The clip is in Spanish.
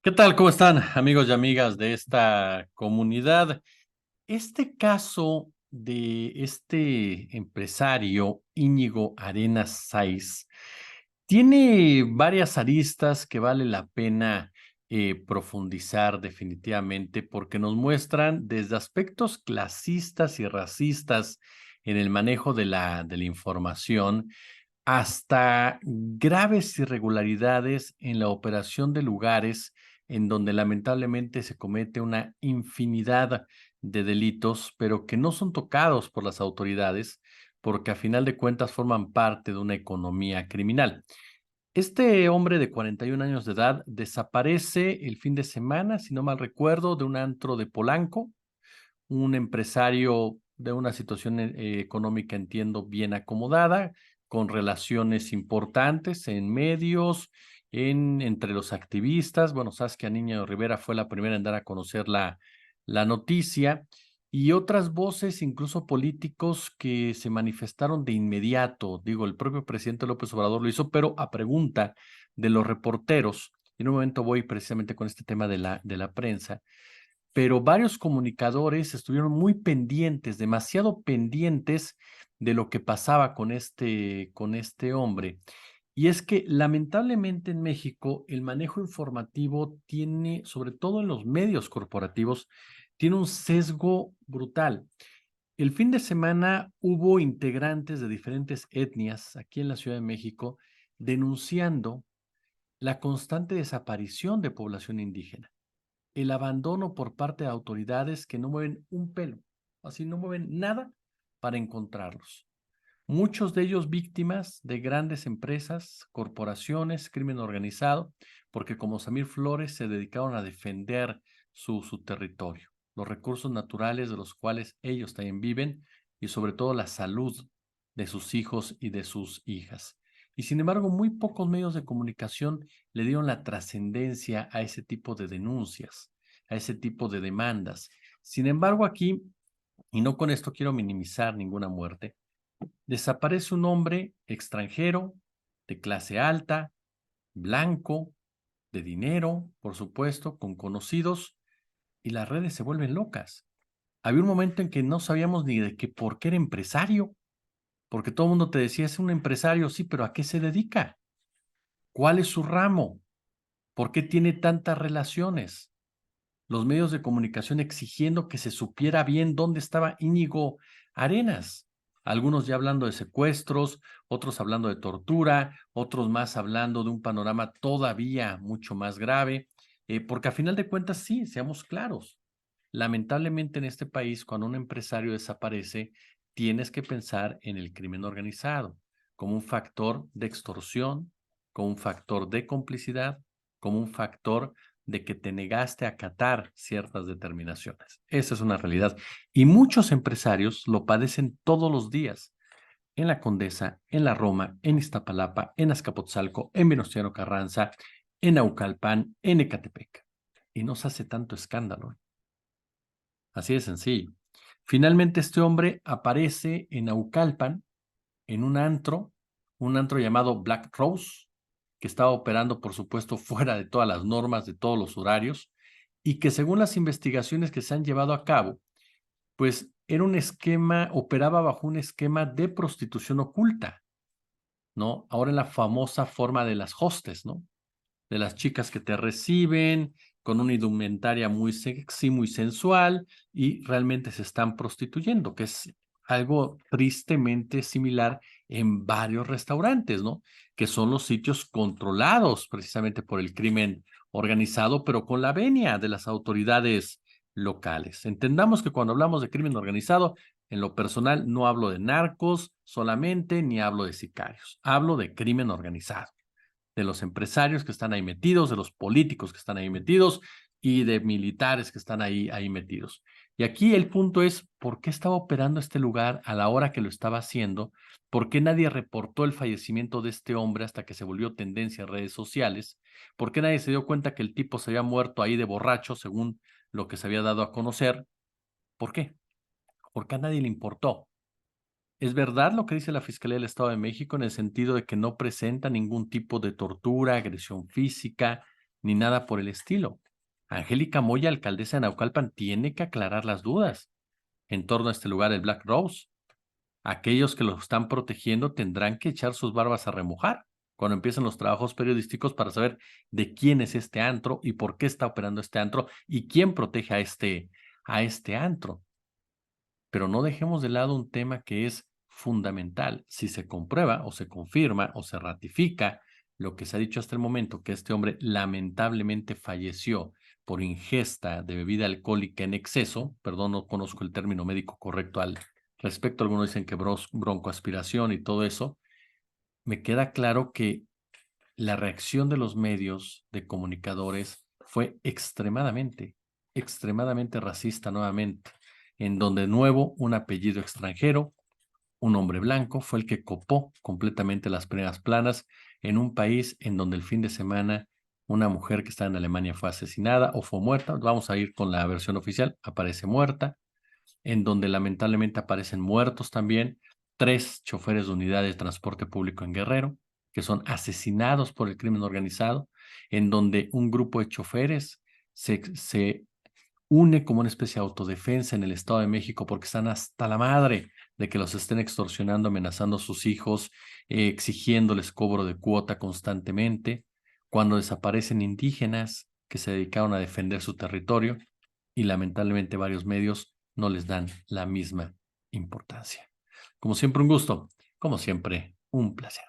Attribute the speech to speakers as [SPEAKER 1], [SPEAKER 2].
[SPEAKER 1] ¿Qué tal? ¿Cómo están, amigos y amigas de esta comunidad? Este caso de este empresario Íñigo Arenas Sáiz tiene varias aristas que vale la pena profundizar definitivamente porque nos muestran desde aspectos clasistas y racistas en el manejo de la información hasta graves irregularidades en la operación de lugares en donde lamentablemente se comete una infinidad de delitos, pero que no son tocados por las autoridades porque a final de cuentas forman parte de una economía criminal. Este hombre de 41 años de edad desaparece el fin de semana, si no mal recuerdo, de un antro de Polanco, un empresario de una situación económica, entiendo, bien acomodada, con relaciones importantes en medios, entre los activistas. Bueno, Saskia Niño Rivera fue la primera en dar a conocer la noticia y otras voces, incluso políticos, que se manifestaron de inmediato. Digo, el propio presidente López Obrador lo hizo, pero a pregunta de los reporteros. En un momento voy precisamente con este tema de la prensa, pero varios comunicadores estuvieron muy pendientes, demasiado pendientes de lo que pasaba con este hombre. Y es que lamentablemente en México el manejo informativo tiene, sobre todo en los medios corporativos, tiene un sesgo brutal. El fin de semana hubo integrantes de diferentes etnias aquí en la Ciudad de México denunciando la constante desaparición de población indígena, el abandono por parte de autoridades que no mueven un pelo, así no mueven nada para encontrarlos. Muchos de ellos víctimas de grandes empresas, corporaciones, crimen organizado, porque como Samir Flores se dedicaron a defender su territorio, los recursos naturales de los cuales ellos también viven y sobre todo la salud de sus hijos y de sus hijas. Y sin embargo, muy pocos medios de comunicación le dieron la trascendencia a ese tipo de denuncias, a ese tipo de demandas. Sin embargo, aquí, y no con esto quiero minimizar ninguna muerte, desaparece un hombre extranjero, de clase alta, blanco, de dinero, por supuesto, con conocidos, y las redes se vuelven locas. Había un momento en que no sabíamos ni de qué por qué era empresario, porque todo el mundo te decía, es un empresario, sí, pero ¿a qué se dedica? ¿Cuál es su ramo? ¿Por qué tiene tantas relaciones? Los medios de comunicación exigiendo que se supiera bien dónde estaba Íñigo Arenas. Algunos ya hablando de secuestros, otros hablando de tortura, otros más hablando de un panorama todavía mucho más grave, porque a final de cuentas, sí, seamos claros. Lamentablemente en este país, cuando un empresario desaparece, tienes que pensar en el crimen organizado como un factor de extorsión, como un factor de complicidad, como un factor de que te negaste a acatar ciertas determinaciones. Esa es una realidad. Y muchos empresarios lo padecen todos los días. En la Condesa, en la Roma, en Iztapalapa, en Azcapotzalco, en Venustiano Carranza, en Naucalpan, en Ecatepec. Y no se hace tanto escándalo. Así de sencillo. Finalmente este hombre aparece en Naucalpan, en un antro llamado Black Rose, que estaba operando, por supuesto, fuera de todas las normas, de todos los horarios, y que según las investigaciones que se han llevado a cabo, pues era un esquema, operaba bajo un esquema de prostitución oculta, ¿no? Ahora en la famosa forma de las hostes, ¿no? De las chicas que te reciben con una indumentaria muy sexy, muy sensual y realmente se están prostituyendo, que es algo tristemente similar en varios restaurantes, ¿no? Que son los sitios controlados precisamente por el crimen organizado, pero con la venia de las autoridades locales. Entendamos que cuando hablamos de crimen organizado, en lo personal no hablo de narcos solamente, ni hablo de sicarios, hablo de crimen organizado, de los empresarios que están ahí metidos, de los políticos que están ahí metidos y de militares que están ahí metidos. Y aquí el punto es, ¿por qué estaba operando este lugar a la hora que lo estaba haciendo? ¿Por qué nadie reportó el fallecimiento de este hombre hasta que se volvió tendencia en redes sociales? ¿Por qué nadie se dio cuenta que el tipo se había muerto ahí de borracho, según lo que se había dado a conocer? ¿Por qué? Porque a nadie le importó. Es verdad lo que dice la Fiscalía del Estado de México en el sentido de que no presenta ningún tipo de tortura, agresión física, ni nada por el estilo. Angélica Moya, alcaldesa de Naucalpan, tiene que aclarar las dudas en torno a este lugar, el Black Rose. Aquellos que lo están protegiendo tendrán que echar sus barbas a remojar cuando empiecen los trabajos periodísticos para saber de quién es este antro y por qué está operando este antro y quién protege a este antro. Pero no dejemos de lado un tema que es fundamental. Si se comprueba o se confirma o se ratifica lo que se ha dicho hasta el momento, que este hombre lamentablemente falleció por ingesta de bebida alcohólica en exceso, perdón, no conozco el término médico correcto al respecto, algunos dicen que broncoaspiración y todo eso, me queda claro que la reacción de los medios, de comunicadores, fue extremadamente racista nuevamente, en donde de nuevo un apellido extranjero, un hombre blanco, fue el que copó completamente las primeras planas en un país en donde el fin de semana una mujer que estaba en Alemania fue asesinada o fue muerta. Vamos a ir con la versión oficial, aparece muerta, en donde lamentablemente aparecen muertos también 3 choferes de unidades de transporte público en Guerrero, que son asesinados por el crimen organizado, en donde un grupo de choferes se une como una especie de autodefensa en el Estado de México porque están hasta la madre de que los estén extorsionando, amenazando a sus hijos, exigiéndoles cobro de cuota constantemente, cuando desaparecen indígenas que se dedicaron a defender su territorio y lamentablemente varios medios no les dan la misma importancia. Como siempre, un gusto, como siempre, un placer.